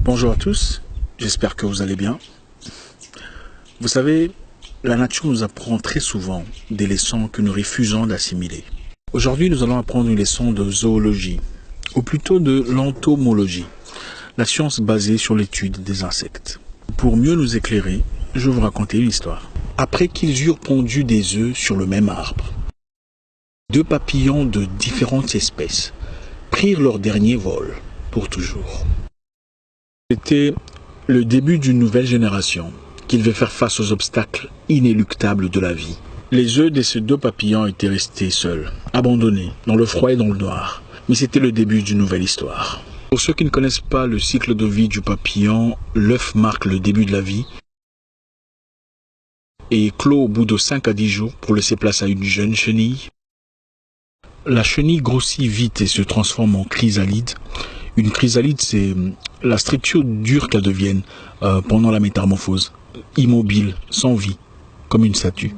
Bonjour à tous, j'espère que vous allez bien. Vous savez, la nature nous apprend très souvent des leçons que nous refusons d'assimiler. Aujourd'hui, nous allons apprendre une leçon de zoologie, ou plutôt de l'entomologie, la science basée sur l'étude des insectes. Pour mieux nous éclairer, je vais vous raconter une histoire. Après qu'ils eurent pondu des œufs sur le même arbre, deux papillons de différentes espèces prirent leur dernier vol pour toujours. C'était le début d'une nouvelle génération qui devait faire face aux obstacles inéluctables de la vie. Les œufs de ces deux papillons étaient restés seuls, abandonnés, dans le froid et dans le noir. Mais c'était le début d'une nouvelle histoire. Pour ceux qui ne connaissent pas le cycle de vie du papillon, l'œuf marque le début de la vie et clôt au bout de 5 à 10 jours pour laisser place à une jeune chenille. La chenille grossit vite et se transforme en chrysalide. Une chrysalide, c'est la structure dure qu'elle devienne pendant la métamorphose, immobile, sans vie, comme une statue.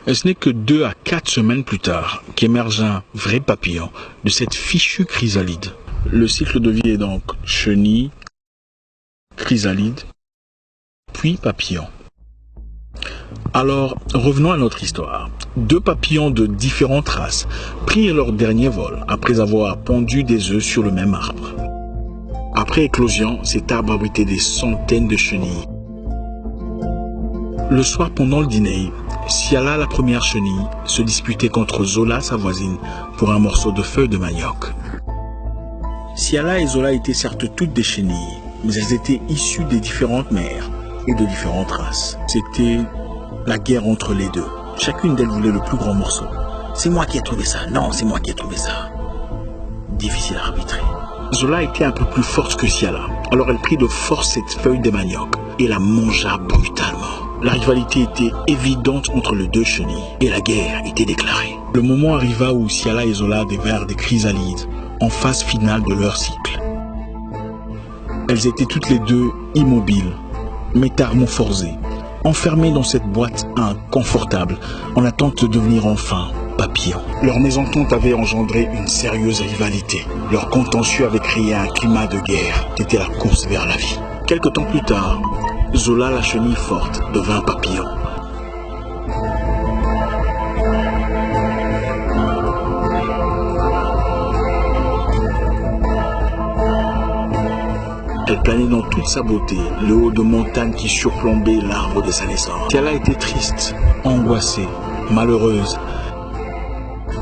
Et ce n'est que 2 à 4 semaines plus tard qu'émerge un vrai papillon de cette fichue chrysalide. Le cycle de vie est donc chenille, chrysalide, puis papillon. Alors, revenons à notre histoire. 2 papillons de différentes races prirent leur dernier vol après avoir pondu des œufs sur le même arbre. Après éclosion, cet arbre abritait des centaines de chenilles. Le soir, pendant le dîner, Siala, la première chenille, se disputait contre Zola, sa voisine, pour un morceau de feuille de manioc. Siala et Zola étaient certes toutes des chenilles, mais elles étaient issues des différentes mères et de différentes races. C'était la guerre entre les deux. Chacune d'elles voulait le plus grand morceau. C'est moi qui ai trouvé ça. Non, c'est moi qui ai trouvé ça. Difficile à arbitrer. Zola était un peu plus forte que Siala. Alors elle prit de force cette feuille de manioc et la mangea brutalement. La rivalité était évidente entre les deux chenilles et la guerre était déclarée. Le moment arriva où Siala et Zola devinrent des chrysalides en phase finale de leur cycle. Elles étaient toutes les deux immobiles, métamorphosées, enfermées dans cette boîte inconfortable en attente de devenir enfin papillons. Leur mésentente avait engendré une sérieuse rivalité. Leur contentieux avait créé un climat de guerre qui était la course vers la vie. Quelque temps plus tard, Zola, la chenille forte, devint papillon. Elle planait dans toute sa beauté, le haut de montagne qui surplombait l'arbre de sa naissance. Siala était triste, angoissée, malheureuse.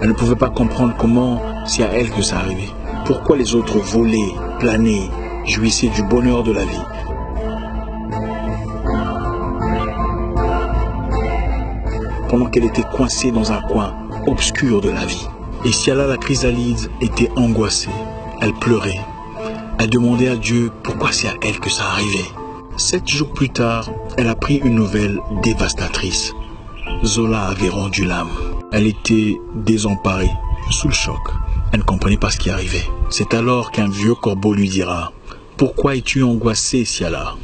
Elle ne pouvait pas comprendre comment c'est à elle que ça arrivait. Pourquoi les autres volaient, planaient, jouissaient du bonheur de la vie. Pendant qu'elle était coincée dans un coin obscur de la vie. Et Siala, la chrysalide, était angoissée. Elle pleurait. Elle demandait à Dieu pourquoi c'est à elle que ça arrivait. 7 jours plus tard, elle apprit une nouvelle dévastatrice. Zola avait rendu l'âme. Elle était désemparée, sous le choc. Elle ne comprenait pas ce qui arrivait. C'est alors qu'un vieux corbeau lui dira « Pourquoi es-tu angoissée, Siala ?»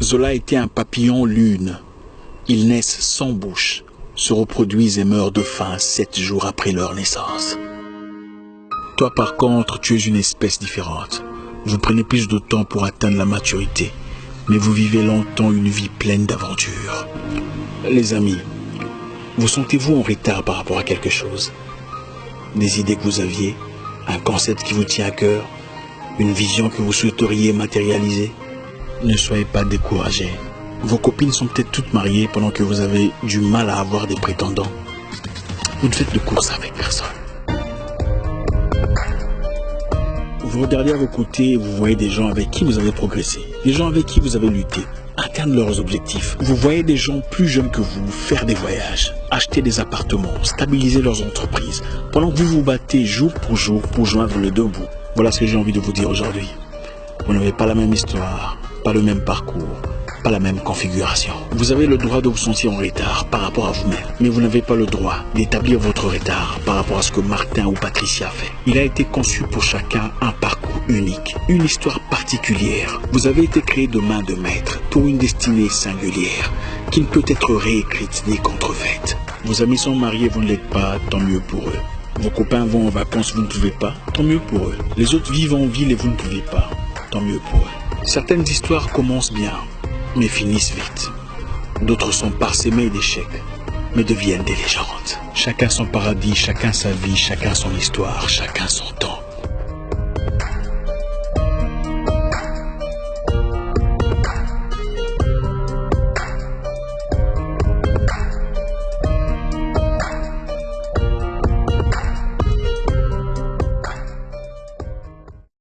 Zola était un papillon lune. Ils naissent sans bouche, se reproduisent et meurent de faim 7 jours après leur naissance. Toi, par contre, tu es une espèce différente. Vous prenez plus de temps pour atteindre la maturité, mais vous vivez longtemps une vie pleine d'aventures. Les amis, vous sentez-vous en retard par rapport à quelque chose? Des idées que vous aviez, un concept qui vous tient à cœur, une vision que vous souhaiteriez matérialiser? Ne soyez pas découragés. Vos copines sont peut-être toutes mariées pendant que vous avez du mal à avoir des prétendants. Vous ne faites de course avec personne. Vous regardez à vos côtés et vous voyez des gens avec qui vous avez progressé, des gens avec qui vous avez lutté, atteindre leurs objectifs. Vous voyez des gens plus jeunes que vous faire des voyages, acheter des appartements, stabiliser leurs entreprises, pendant que vous vous battez jour pour joindre les deux bouts. Voilà ce que j'ai envie de vous dire aujourd'hui. Vous n'avez pas la même histoire, pas le même parcours, pas la même configuration. Vous avez le droit de vous sentir en retard par rapport à vous-même, mais vous n'avez pas le droit d'établir votre retard par rapport à ce que Martin ou Patricia a fait. Il a été conçu pour chacun un parcours unique, une histoire particulière. Vous avez été créé de main de maître pour une destinée singulière qui ne peut être réécrite ni contrefaite. Vos amis sont mariés, vous ne l'êtes pas, tant mieux pour eux. Vos copains vont en vacances, vous ne pouvez pas, tant mieux pour eux. Les autres vivent en ville et vous ne pouvez pas, tant mieux pour eux. Certaines histoires commencent bien, mais finissent vite. D'autres sont parsemées d'échecs, mais deviennent des légendes. Chacun son paradis, chacun sa vie, chacun son histoire, chacun son temps.